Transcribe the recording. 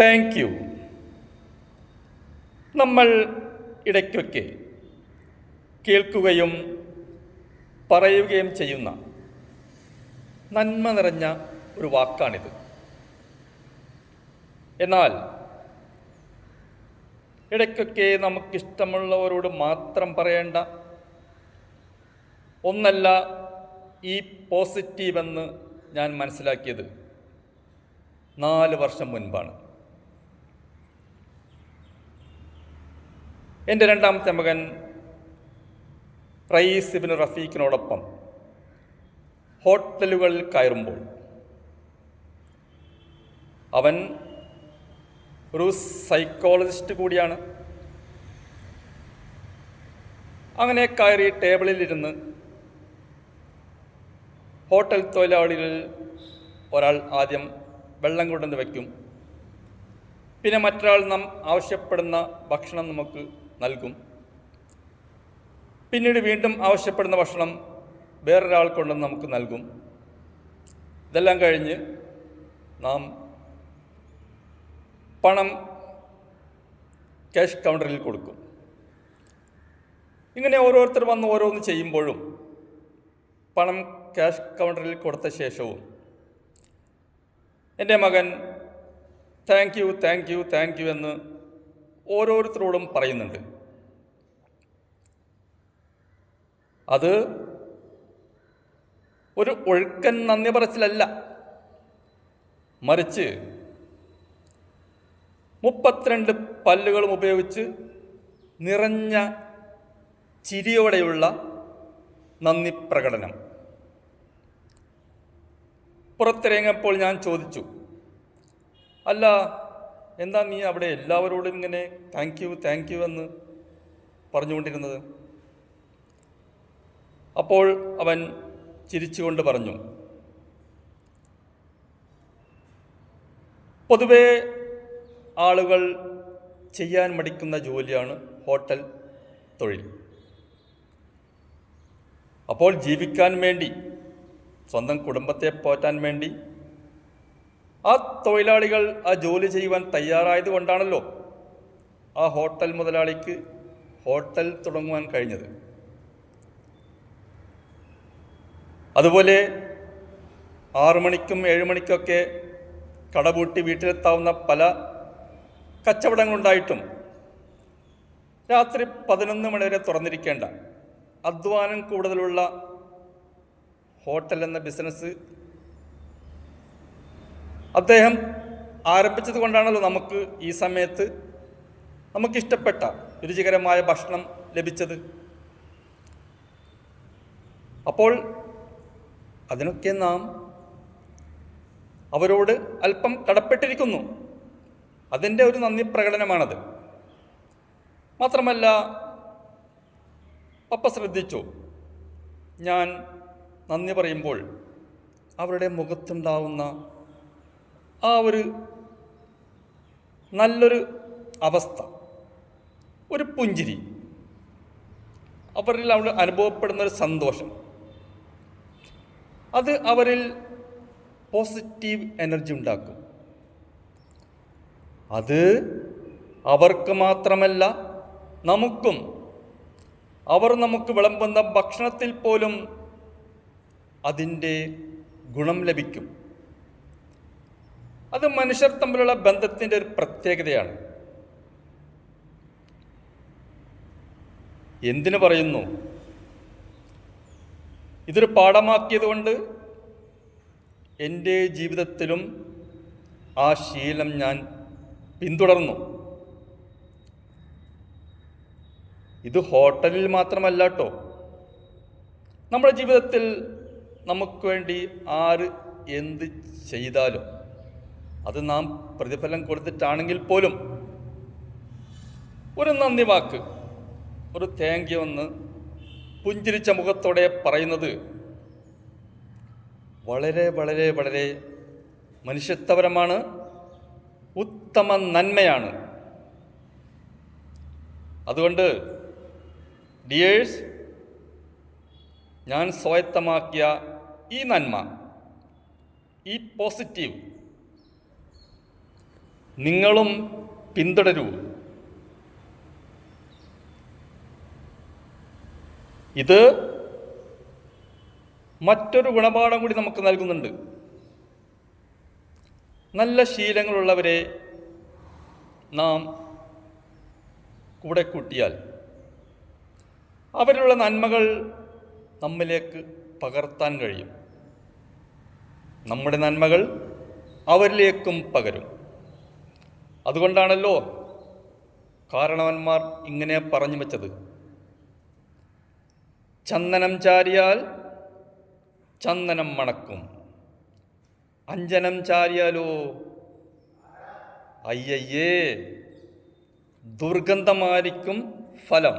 Thank you. നമ്മൾ ഇടയ്ക്കൊക്കെ കേൾക്കുകയും പറയുകയും ചെയ്യുന്ന നന്മ നിറഞ്ഞ ഒരു വാക്കാണിത്. എന്നാൽ ഇടയ്ക്കൊക്കെ നമുക്കിഷ്ടമുള്ളവരോട് മാത്രം പറയേണ്ട ഒന്നല്ല ഈ പോസിറ്റീവെന്ന് ഞാൻ മനസ്സിലാക്കിയത് 4 വർഷം മുൻപാണ്. എൻ്റെ രണ്ടാമത്തെ മകൻ റയീസ് ഇബ്നു റഫീഖിനോടൊപ്പം ഹോട്ടലുകളിൽ കയറുമ്പോൾ അവൻ ഒരു സൈക്കോളജിസ്റ്റ് കൂടിയാണ്. അങ്ങനെ കയറി ടേബിളിലിരുന്ന് ഹോട്ടൽ തൊഴിലാളികളിൽ ഒരാൾ ആദ്യം വെള്ളം കൊണ്ടുവന്ന് വയ്ക്കും. പിന്നെ മറ്റൊരാൾ നാം ആവശ്യപ്പെടുന്ന ഭക്ഷണം നമുക്ക് നൽകും. പിന്നീട് വീണ്ടും ആവശ്യപ്പെടുന്ന ഭക്ഷണം വേറൊരാൾ കൊണ്ടുവന്ന് നമുക്ക് നൽകും. ഇതെല്ലാം കഴിഞ്ഞ് നാം പണം ക്യാഷ് കൗണ്ടറിൽ കൊടുക്കും. ഇങ്ങനെ ഓരോരുത്തർ വന്ന് ഓരോന്ന് ചെയ്യുമ്പോഴും പണം ക്യാഷ് കൗണ്ടറിൽ കൊടുത്ത ശേഷവും എൻ്റെ മകൻ thank you thank you thank you എന്ന് ഓരോരുത്തരോടും പറയുന്നുണ്ട്. അത് ഒരു ഒഴുക്കൻ നന്ദി പറച്ചിലല്ല, മറിച്ച് 32 പല്ലുകളും ഉപയോഗിച്ച് നിറഞ്ഞ ചിരിയോടെയുള്ള നന്ദി പ്രകടനം. പുറത്തിറങ്ങിയപ്പോൾ ഞാൻ ചോദിച്ചു, അല്ല, എന്താ നീ അവിടെ എല്ലാവരോടും ഇങ്ങനെ താങ്ക് യു എന്ന് പറഞ്ഞുകൊണ്ടിരുന്നത്? അപ്പോൾ അവൻ ചിരിച്ചുകൊണ്ട് പറഞ്ഞു, പൊതുവേ ആളുകൾ ചെയ്യാൻ മടിക്കുന്ന ജോലിയാണ് ഹോട്ടൽ തൊഴിൽ. അപ്പോൾ ജീവിക്കാൻ വേണ്ടി, സ്വന്തം കുടുംബത്തെ പോറ്റാൻ വേണ്ടി ആ തൊഴിലാളികൾ ആ ജോലി ചെയ്യുവാൻ തയ്യാറായത് കൊണ്ടാണല്ലോ ആ ഹോട്ടൽ മുതലാളിക്ക് ഹോട്ടൽ തുടങ്ങുവാൻ കഴിഞ്ഞത്. അതുപോലെ 6 മണിക്കും 7 മണിക്കൊക്കെ കടപൂട്ടി വീട്ടിലെത്താവുന്ന പല കച്ചവടങ്ങളുണ്ടായിട്ടും രാത്രി 11 മണി വരെ തുറന്നിരിക്കേണ്ട അധ്വാനം കൂടുതലുള്ള ഹോട്ടൽ എന്ന ബിസിനസ് അദ്ദേഹം ആരംഭിച്ചത് കൊണ്ടാണല്ലോ നമുക്ക് ഈ സമയത്ത് നമുക്കിഷ്ടപ്പെട്ട രുചികരമായ ഭക്ഷണം ലഭിച്ചത്. അപ്പോൾ അതിനൊക്കെ നാം അവരോട് അല്പം കടപ്പെട്ടിരിക്കുന്നു. അതിൻ്റെ ഒരു നന്ദി പ്രകടനമാണത്. മാത്രമല്ല, പപ്പ ശ്രദ്ധിച്ചു, ഞാൻ നന്ദി പറയുമ്പോൾ അവരുടെ മുഖത്തുണ്ടാവുന്ന ആ ഒരു നല്ലൊരു അവസ്ഥ, ഒരു പുഞ്ചിരി, അവരിൽ അവിടെ അനുഭവപ്പെടുന്നൊരു സന്തോഷം, അത് അവരിൽ പോസിറ്റീവ് എനർജി ഉണ്ടാക്കും. അത് അവർക്ക് മാത്രമല്ല നമുക്കും, അവർ നമുക്ക് വിളമ്പുന്ന ഭക്ഷണത്തിൽ പോലും അതിൻ്റെ ഗുണം ലഭിക്കും. അത് മനുഷ്യർ തമ്മിലുള്ള ബന്ധത്തിൻ്റെ ഒരു പ്രത്യേകതയാണ്. എന്തിനു പറയുന്നു? ഇതൊരു പാഠമാക്കിയത് കൊണ്ട് എൻ്റെ ജീവിതത്തിലും ആ ശീലം ഞാൻ പിന്തുടർന്നു. ഇത് ഹോട്ടലിൽ മാത്രമല്ല കേട്ടോ, നമ്മുടെ ജീവിതത്തിൽ നമുക്ക് വേണ്ടി ആര് എന്ത് ചെയ്താലും അത് നാം പ്രതിഫലം കൊടുത്തിട്ടാണെങ്കിൽ പോലും ഒരു നന്ദി വാക്ക്, ഒരു താങ്ക് യു എന്ന് പുഞ്ചിരിച്ച മുഖത്തോടെ പറയുന്നത് വളരെ വളരെ വളരെ മനുഷ്യത്വപരമാണ്, ഉത്തമ നന്മയാണ്. അതുകൊണ്ട് ഡിയേഴ്സ്, ഞാൻ സ്വായത്തമാക്കിയ ഈ നന്മ, ഈ പോസിറ്റീവ് നിങ്ങളും പിന്തുടരൂ. ഇത് മറ്റൊരു ഗുണപാഠം കൂടി നമുക്ക് നൽകുന്നുണ്ട്. നല്ല ശീലങ്ങളുള്ളവരെ നാം കൂടെ കൂട്ടിയാൽ അവരിലുള്ള നന്മകൾ നമ്മിലേക്ക് പകർത്താൻ കഴിയും. നമ്മുടെ നന്മകൾ അവരിലേക്കും പകരും. അതുകൊണ്ടാണല്ലോ കാരണവന്മാർ ഇങ്ങനെ പറഞ്ഞു വച്ചത്: ചന്ദനം ചാരിയാൽ ചന്ദനം മണക്കും, അഞ്ജനം ചാരിയാലോ അയ്യയ്യേ ദുർഗന്ധമായിരിക്കും ഫലം.